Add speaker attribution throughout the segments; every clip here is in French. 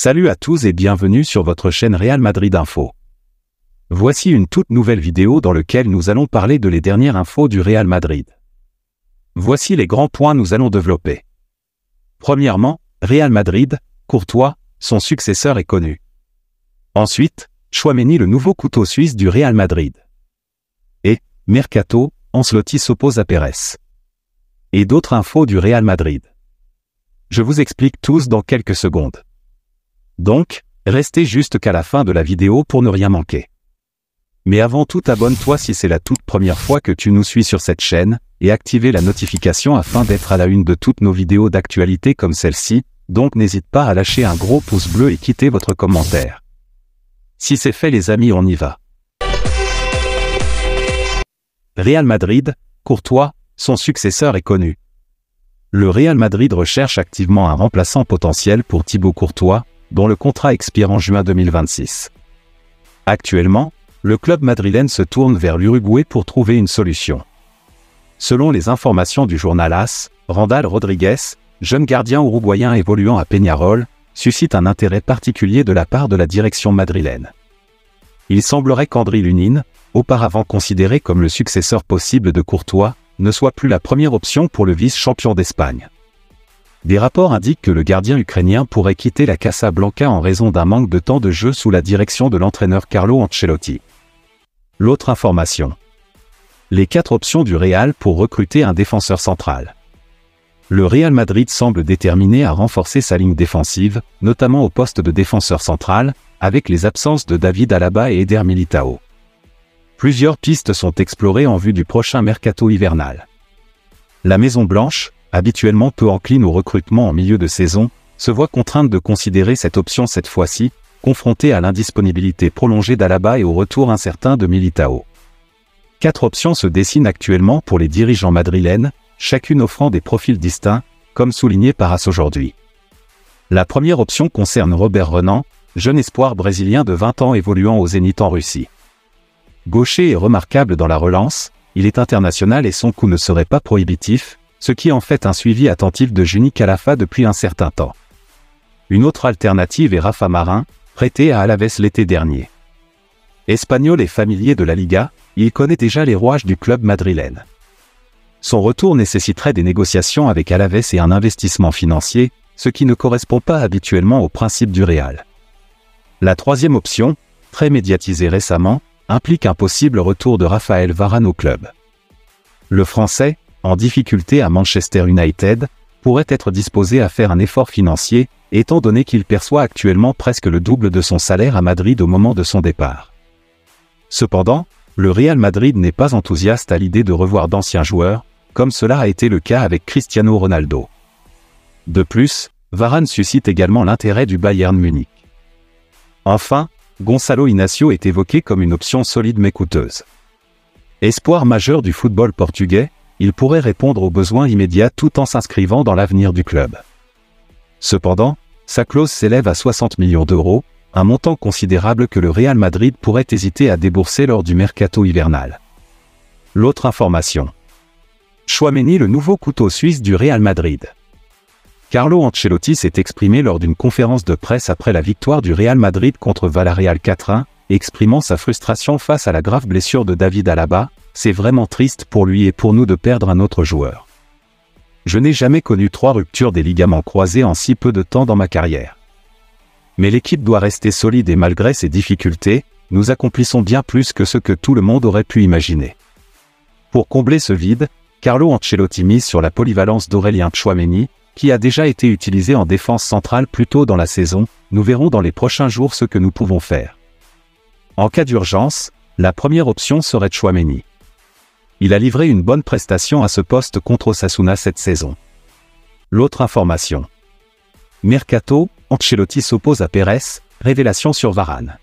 Speaker 1: Salut à tous et bienvenue sur votre chaîne Real Madrid Info. Voici une toute nouvelle vidéo dans laquelle nous allons parler de les dernières infos du Real Madrid. Voici les grands points nous allons développer. Premièrement, Real Madrid, Courtois, son successeur est connu. Ensuite, Tchouaméni le nouveau couteau suisse du Real Madrid. Et, Mercato, Ancelotti s'oppose à Pérez. Et d'autres infos du Real Madrid. Je vous explique tous dans quelques secondes. Donc, restez juste qu'à la fin de la vidéo pour ne rien manquer. Mais avant tout, abonne-toi si c'est la toute première fois que tu nous suis sur cette chaîne, et activez la notification afin d'être à la une de toutes nos vidéos d'actualité comme celle-ci, donc n'hésite pas à lâcher un gros pouce bleu et quitter votre commentaire. Si c'est fait les amis, on y va. Real Madrid, Courtois, son successeur est connu. Le Real Madrid recherche activement un remplaçant potentiel pour Thibaut Courtois, dont le contrat expire en juin 2026. Actuellement, le club madrilène se tourne vers l'Uruguay pour trouver une solution. Selon les informations du journal AS, Randall Rodriguez, jeune gardien uruguayen évoluant à Peñarol, suscite un intérêt particulier de la part de la direction madrilène. Il semblerait qu'Andri Lunin, auparavant considéré comme le successeur possible de Courtois, ne soit plus la première option pour le vice-champion d'Espagne. Des rapports indiquent que le gardien ukrainien pourrait quitter la Casablanca en raison d'un manque de temps de jeu sous la direction de l'entraîneur Carlo Ancelotti. L'autre information. Les 4 options du Real pour recruter un défenseur central. Le Real Madrid semble déterminé à renforcer sa ligne défensive, notamment au poste de défenseur central, avec les absences de David Alaba et Eder Militao. Plusieurs pistes sont explorées en vue du prochain mercato hivernal. La Maison-Blanche, habituellement peu encline au recrutement en milieu de saison, se voit contrainte de considérer cette option cette fois-ci, confrontée à l'indisponibilité prolongée d'Alaba et au retour incertain de Militao. 4 options se dessinent actuellement pour les dirigeants madrilènes, chacune offrant des profils distincts, comme souligné par AS aujourd'hui. La première option concerne Robert Renan, jeune espoir brésilien de 20 ans évoluant au Zénith en Russie. Gaucher et remarquable dans la relance, il est international et son coût ne serait pas prohibitif, ce qui en fait un suivi attentif de Juni Calafa depuis un certain temps. Une autre alternative est Rafa Marin, prêté à Alaves l'été dernier. Espagnol et familier de la Liga, il connaît déjà les rouages du club madrilène. Son retour nécessiterait des négociations avec Alaves et un investissement financier, ce qui ne correspond pas habituellement au principe du Real. La troisième option, très médiatisée récemment, implique un possible retour de Raphaël Varane au club. Le Français, en difficulté à Manchester United, pourrait être disposé à faire un effort financier, étant donné qu'il perçoit actuellement presque le double de son salaire à Madrid au moment de son départ. Cependant, le Real Madrid n'est pas enthousiaste à l'idée de revoir d'anciens joueurs, comme cela a été le cas avec Cristiano Ronaldo. De plus, Varane suscite également l'intérêt du Bayern Munich. Enfin, Gonçalo Inácio est évoqué comme une option solide mais coûteuse. Espoir majeur du football portugais, il pourrait répondre aux besoins immédiats tout en s'inscrivant dans l'avenir du club. Cependant, sa clause s'élève à 60 millions d'euros, un montant considérable que le Real Madrid pourrait hésiter à débourser lors du mercato hivernal. L'autre information. Tchouaméni le nouveau couteau suisse du Real Madrid. Carlo Ancelotti s'est exprimé lors d'une conférence de presse après la victoire du Real Madrid contre Villarreal 4-1, exprimant sa frustration face à la grave blessure de David Alaba. C'est vraiment triste pour lui et pour nous de perdre un autre joueur. Je n'ai jamais connu 3 ruptures des ligaments croisés en si peu de temps dans ma carrière. Mais l'équipe doit rester solide et malgré ses difficultés, nous accomplissons bien plus que ce que tout le monde aurait pu imaginer. Pour combler ce vide, Carlo Ancelotti mise sur la polyvalence d'Aurélien Tchouaméni, qui a déjà été utilisé en défense centrale plus tôt dans la saison. Nous verrons dans les prochains jours ce que nous pouvons faire. En cas d'urgence, la première option serait Tchouaméni. Il a livré une bonne prestation à ce poste contre Osasuna cette saison. L'autre information. Mercato, Ancelotti s'oppose à Pérez, révélation sur Varane.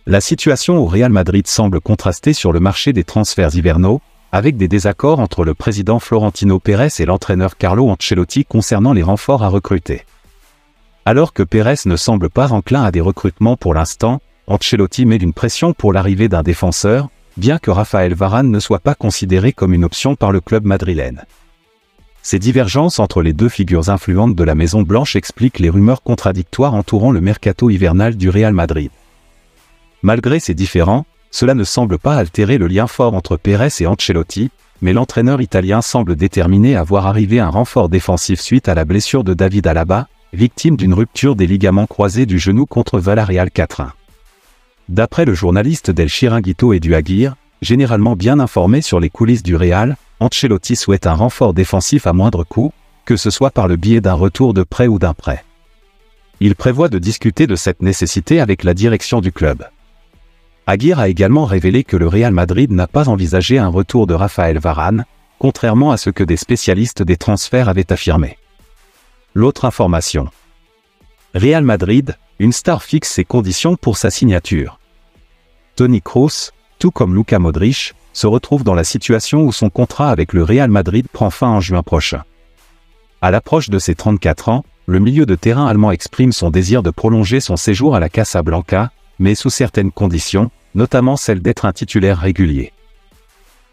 Speaker 1: La situation au Real Madrid semble contraster sur le marché des transferts hivernaux, avec des désaccords entre le président Florentino Pérez et l'entraîneur Carlo Ancelotti concernant les renforts à recruter. Alors que Pérez ne semble pas enclin à des recrutements pour l'instant, Ancelotti met une pression pour l'arrivée d'un défenseur, bien que Raphaël Varane ne soit pas considéré comme une option par le club madrilène. Ces divergences entre les deux figures influentes de la Maison Blanche expliquent les rumeurs contradictoires entourant le mercato hivernal du Real Madrid. Malgré ces différends, cela ne semble pas altérer le lien fort entre Pérez et Ancelotti, mais l'entraîneur italien semble déterminé à voir arriver un renfort défensif suite à la blessure de David Alaba, victime d'une rupture des ligaments croisés du genou contre Villarreal 4-1. D'après le journaliste del Chiringuito et du Aguirre, généralement bien informé sur les coulisses du Real, Ancelotti souhaite un renfort défensif à moindre coût, que ce soit par le biais d'un retour de prêt ou d'un prêt. Il prévoit de discuter de cette nécessité avec la direction du club. Aguirre a également révélé que le Real Madrid n'a pas envisagé un retour de Raphaël Varane, contrairement à ce que des spécialistes des transferts avaient affirmé. L'autre information. Real Madrid, une star fixe ses conditions pour sa signature. Toni Kroos, tout comme Luka Modric, se retrouve dans la situation où son contrat avec le Real Madrid prend fin en juin prochain. À l'approche de ses 34 ans, le milieu de terrain allemand exprime son désir de prolonger son séjour à la Casablanca, mais sous certaines conditions, notamment celle d'être un titulaire régulier.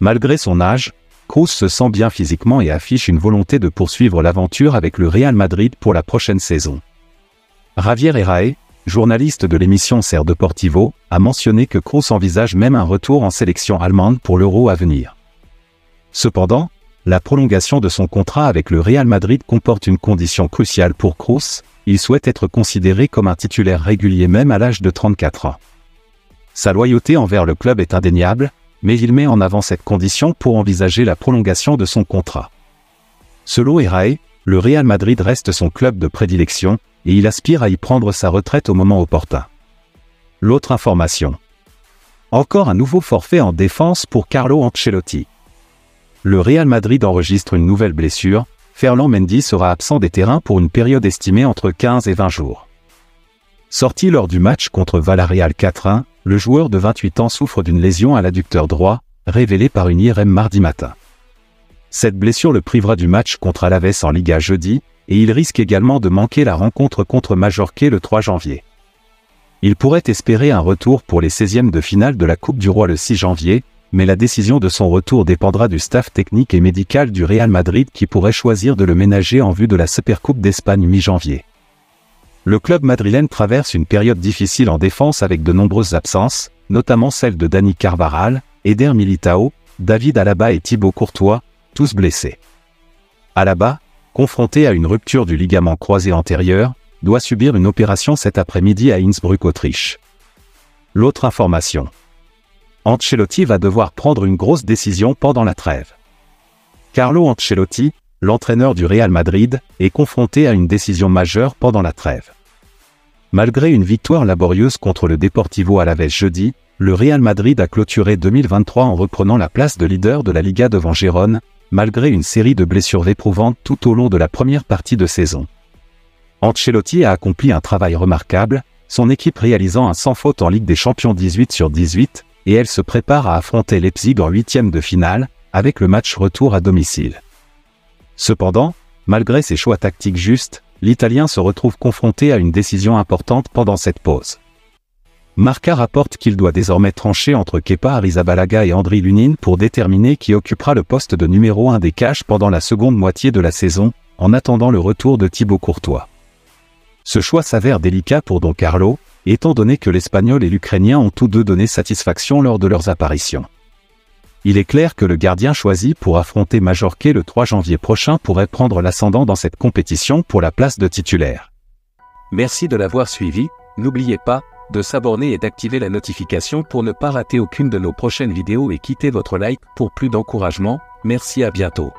Speaker 1: Malgré son âge, Kroos se sent bien physiquement et affiche une volonté de poursuivre l'aventure avec le Real Madrid pour la prochaine saison. Javier Herrera, journaliste de l'émission Ser Deportivo, a mentionné que Kroos envisage même un retour en sélection allemande pour l'Euro à venir. Cependant, la prolongation de son contrat avec le Real Madrid comporte une condition cruciale pour Kroos, il souhaite être considéré comme un titulaire régulier même à l'âge de 34 ans. Sa loyauté envers le club est indéniable, mais il met en avant cette condition pour envisager la prolongation de son contrat. Selon Herrera, le Real Madrid reste son club de prédilection, et il aspire à y prendre sa retraite au moment opportun. L'autre information. Encore un nouveau forfait en défense pour Carlo Ancelotti. Le Real Madrid enregistre une nouvelle blessure, Ferland Mendy sera absent des terrains pour une période estimée entre 15 et 20 jours. Sorti lors du match contre Villarreal 4-1, le joueur de 28 ans souffre d'une lésion à l'adducteur droit, révélée par une IRM mardi matin. Cette blessure le privera du match contre Alaves en Liga jeudi, et il risque également de manquer la rencontre contre Majorque le 3 janvier. Il pourrait espérer un retour pour les 16e de finale de la Coupe du Roi le 6 janvier, mais la décision de son retour dépendra du staff technique et médical du Real Madrid qui pourrait choisir de le ménager en vue de la Supercoupe d'Espagne mi-janvier. Le club madrilène traverse une période difficile en défense avec de nombreuses absences, notamment celles de Dani Carvajal, Eder Militao, David Alaba et Thibaut Courtois, tous blessés. Alaba, confronté à une rupture du ligament croisé antérieur, doit subir une opération cet après-midi à Innsbruck, Autriche. L'autre information. Ancelotti va devoir prendre une grosse décision pendant la trêve. Carlo Ancelotti, l'entraîneur du Real Madrid, est confronté à une décision majeure pendant la trêve. Malgré une victoire laborieuse contre le Deportivo Alavés jeudi, le Real Madrid a clôturé 2023 en reprenant la place de leader de la Liga devant Gérone, malgré une série de blessures éprouvantes tout au long de la première partie de saison. Ancelotti a accompli un travail remarquable, son équipe réalisant un sans faute en Ligue des Champions 18/18, et elle se prépare à affronter Leipzig en 8e de finale, avec le match retour à domicile. Cependant, malgré ses choix tactiques justes, l'Italien se retrouve confronté à une décision importante pendant cette pause. Marca rapporte qu'il doit désormais trancher entre Kepa Arrizabalaga et Andriy Lunin pour déterminer qui occupera le poste de numéro 1 des cages pendant la seconde moitié de la saison, en attendant le retour de Thibaut Courtois. Ce choix s'avère délicat pour Don Carlo, étant donné que l'Espagnol et l'Ukrainien ont tous deux donné satisfaction lors de leurs apparitions. Il est clair que le gardien choisi pour affronter Majorque le 3 janvier prochain pourrait prendre l'ascendant dans cette compétition pour la place de titulaire.
Speaker 2: Merci de l'avoir suivi, n'oubliez pas de s'abonner et d'activer la notification pour ne pas rater aucune de nos prochaines vidéos et quittez votre like pour plus d'encouragement. Merci, à bientôt.